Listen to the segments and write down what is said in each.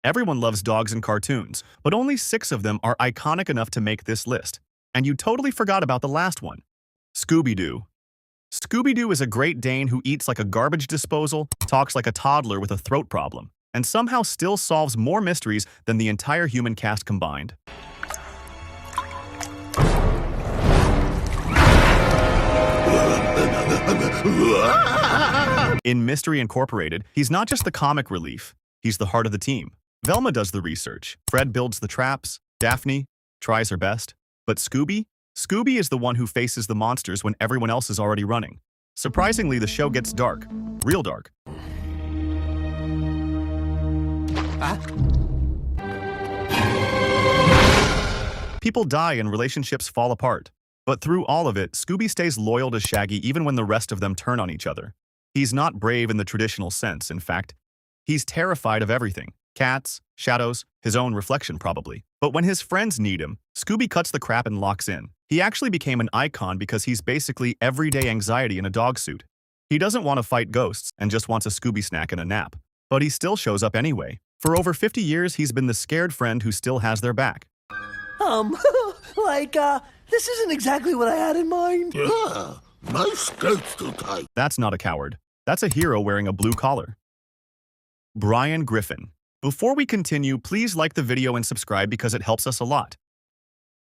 Everyone loves dogs in cartoons, but only 6 of them are iconic enough to make this list. And you totally forgot about the last one. Scooby-Doo. Scooby-Doo is a Great Dane who eats like a garbage disposal, talks like a toddler with a throat problem, and somehow still solves more mysteries than the entire human cast combined. In Mystery Incorporated, he's not just the comic relief, he's the heart of the team. Velma does the research, Fred builds the traps, Daphne tries her best. But Scooby? Scooby is the one who faces the monsters when everyone else is already running. Surprisingly, the show gets dark. Real dark. People die and relationships fall apart. But through all of it, Scooby stays loyal to Shaggy even when the rest of them turn on each other. He's not brave in the traditional sense, in fact. He's terrified of everything. Cats, shadows, his own reflection probably. But when his friends need him, Scooby cuts the crap and locks in. He actually became an icon because he's basically everyday anxiety in a dog suit. He doesn't want to fight ghosts and just wants a Scooby snack and a nap. But he still shows up anyway. For over 50 years, he's been the scared friend who still has their back. This isn't exactly what I had in mind. Yeah, my skirt's too tight. That's not a coward. That's a hero wearing a blue collar. Brian Griffin. Before we continue, please like the video and subscribe because it helps us a lot.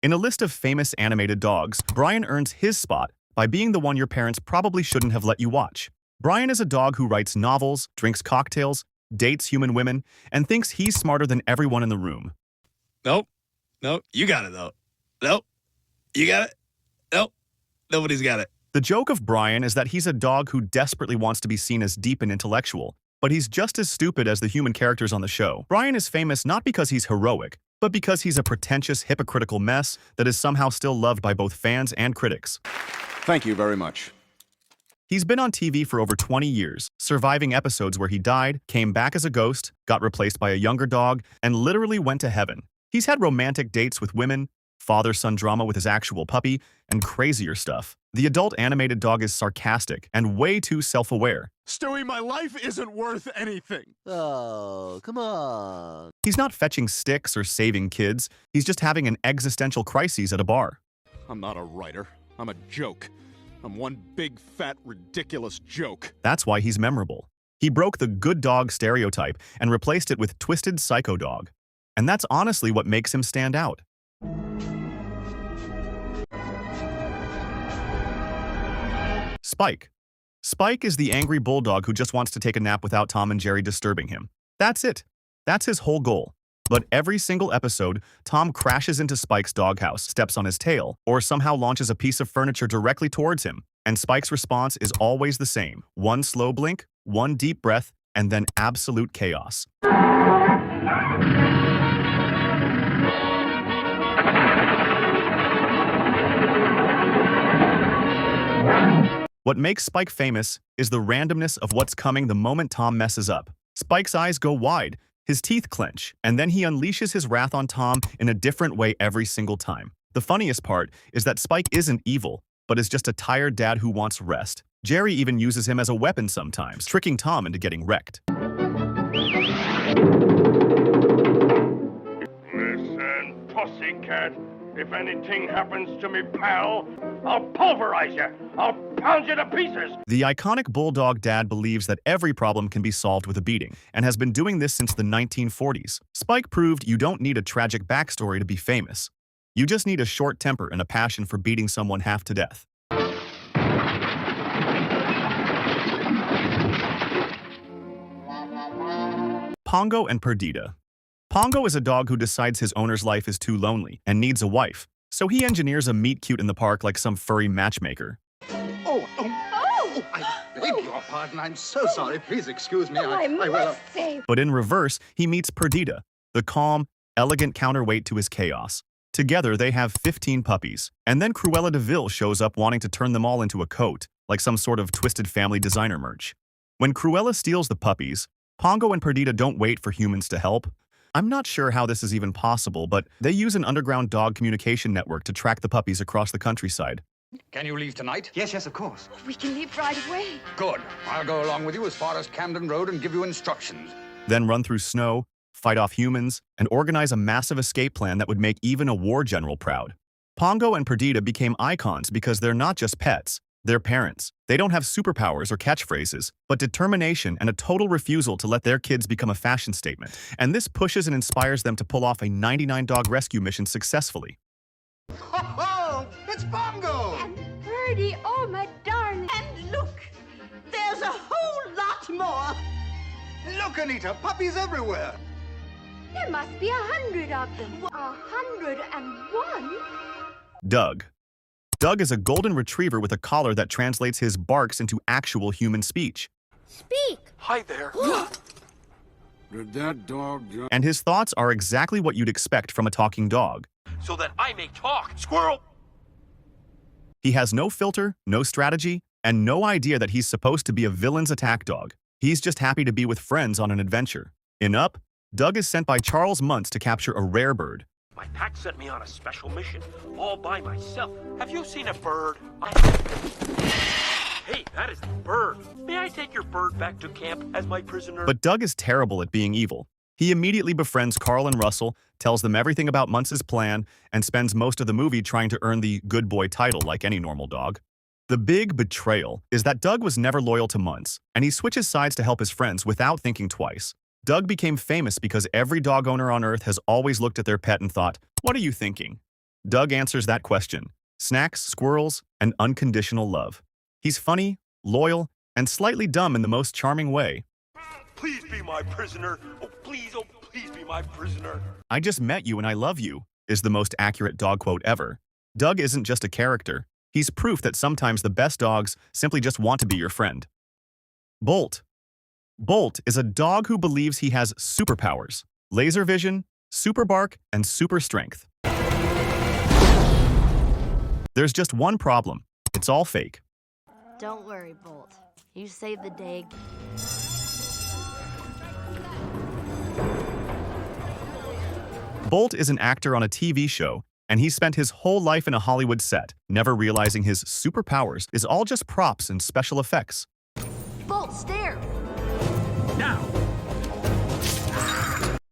In a list of famous animated dogs, Brian earns his spot by being the one your parents probably shouldn't have let you watch. Brian is a dog who writes novels, drinks cocktails, dates human women, and thinks he's smarter than everyone in the room. Nope. Nope. You got it, though. Nope. You got it? Nope. Nobody's got it. The joke of Brian is that he's a dog who desperately wants to be seen as deep and intellectual, but he's just as stupid as the human characters on the show. Brian is famous not because he's heroic, but because he's a pretentious, hypocritical mess that is somehow still loved by both fans and critics. Thank you very much. He's been on TV for over 20 years, surviving episodes where he died, came back as a ghost, got replaced by a younger dog, and literally went to heaven. He's had romantic dates with women, father-son drama with his actual puppy, and crazier stuff. The adult animated dog is sarcastic and way too self-aware. Stewie, my life isn't worth anything. Oh, come on. He's not fetching sticks or saving kids. He's just having an existential crisis at a bar. I'm not a writer. I'm a joke. I'm one big, fat, ridiculous joke. That's why he's memorable. He broke the good dog stereotype and replaced it with twisted psycho dog. And that's honestly what makes him stand out. Spike. Spike is the angry bulldog who just wants to take a nap without Tom and Jerry disturbing him. That's it. That's his whole goal. But every single episode, Tom crashes into Spike's doghouse, steps on his tail, or somehow launches a piece of furniture directly towards him. And Spike's response is always the same. One slow blink, one deep breath, and then absolute chaos. What makes Spike famous is the randomness of what's coming the moment Tom messes up. Spike's eyes go wide, his teeth clench, and then he unleashes his wrath on Tom in a different way every single time. The funniest part is that Spike isn't evil, but is just a tired dad who wants rest. Jerry even uses him as a weapon sometimes, tricking Tom into getting wrecked. Listen, pussycat. If anything happens to me, pal, I'll pulverize you. I'll pound you to pieces. The iconic bulldog dad believes that every problem can be solved with a beating, and has been doing this since the 1940s. Spike proved you don't need a tragic backstory to be famous. You just need a short temper and a passion for beating someone half to death. Pongo and Perdita. Pongo is a dog who decides his owner's life is too lonely and needs a wife, so he engineers a meet-cute in the park like some furry matchmaker. I beg your pardon. I'm so sorry. Please excuse me. I will. But in reverse, he meets Perdita, the calm, elegant counterweight to his chaos. Together, they have 15 puppies, and then Cruella de Vil shows up wanting to turn them all into a coat, like some sort of twisted family designer merch. When Cruella steals the puppies, Pongo and Perdita don't wait for humans to help. I'm not sure how this is even possible, but they use an underground dog communication network to track the puppies across the countryside. Can you leave tonight? Yes, of course. We can leave right away. Good. I'll go along with you as far as Camden Road and give you instructions. Then run through snow, fight off humans, and organize a massive escape plan that would make even a war general proud. Pongo and Perdita became icons because they're not just pets, they're parents. They don't have superpowers or catchphrases, but determination and a total refusal to let their kids become a fashion statement. And this pushes and inspires them to pull off a 99-dog rescue mission successfully. Ho! It's Pongo! And Birdie, oh my darling. And look, there's a whole lot more. Look, Anita, puppies everywhere. There must be 100 of them. 101? Doug. Doug is a golden retriever with a collar that translates his barks into actual human speech. Speak. Hi there. Did that dog just... And his thoughts are exactly what you'd expect from a talking dog. So that I may talk. Squirrel! He has no filter, no strategy, and no idea that he's supposed to be a villain's attack dog. He's just happy to be with friends on an adventure. In Up, Doug is sent by Charles Muntz to capture a rare bird. My pack sent me on a special mission, all by myself. Have you seen a bird? Hey, that is the bird. May I take your bird back to camp as my prisoner? But Doug is terrible at being evil. He immediately befriends Carl and Russell, tells them everything about Muntz's plan, and spends most of the movie trying to earn the good boy title like any normal dog. The big betrayal is that Doug was never loyal to Muntz, and he switches sides to help his friends without thinking twice. Doug became famous because every dog owner on Earth has always looked at their pet and thought, "What are you thinking?" Doug answers that question. Snacks, squirrels, and unconditional love. He's funny, loyal, and slightly dumb in the most charming way. Please be my prisoner. Oh, please be my prisoner. "I just met you and I love you," is the most accurate dog quote ever. Doug isn't just a character. He's proof that sometimes the best dogs simply just want to be your friend. Bolt. Bolt is a dog who believes he has superpowers: laser vision, super bark, and super strength. There's just one problem. It's all fake. Don't worry, Bolt. You saved the day. Bolt is an actor on a TV show, and he spent his whole life in a Hollywood set, never realizing his superpowers is all just props and special effects. Bolt, stare! Now!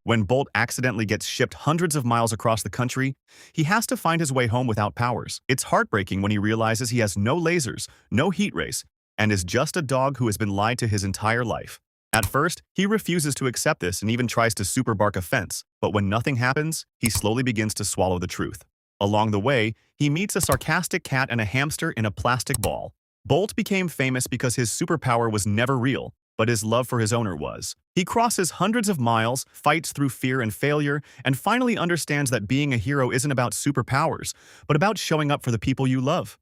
When Bolt accidentally gets shipped hundreds of miles across the country, he has to find his way home without powers. It's heartbreaking when he realizes he has no lasers, no heat rays, and is just a dog who has been lied to his entire life. At first, he refuses to accept this and even tries to super bark a fence, but when nothing happens, he slowly begins to swallow the truth. Along the way, he meets a sarcastic cat and a hamster in a plastic ball. Bolt became famous because his superpower was never real, but his love for his owner was. He crosses hundreds of miles, fights through fear and failure, and finally understands that being a hero isn't about superpowers, but about showing up for the people you love.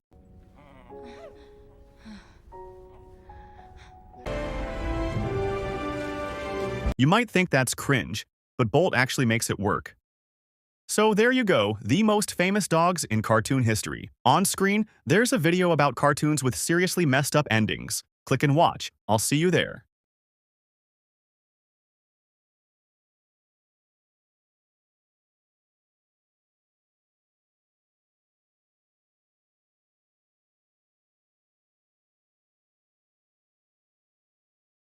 You might think that's cringe, but Bolt actually makes it work. So there you go, the most famous dogs in cartoon history. On screen, there's a video about cartoons with seriously messed up endings. Click and watch. I'll see you there.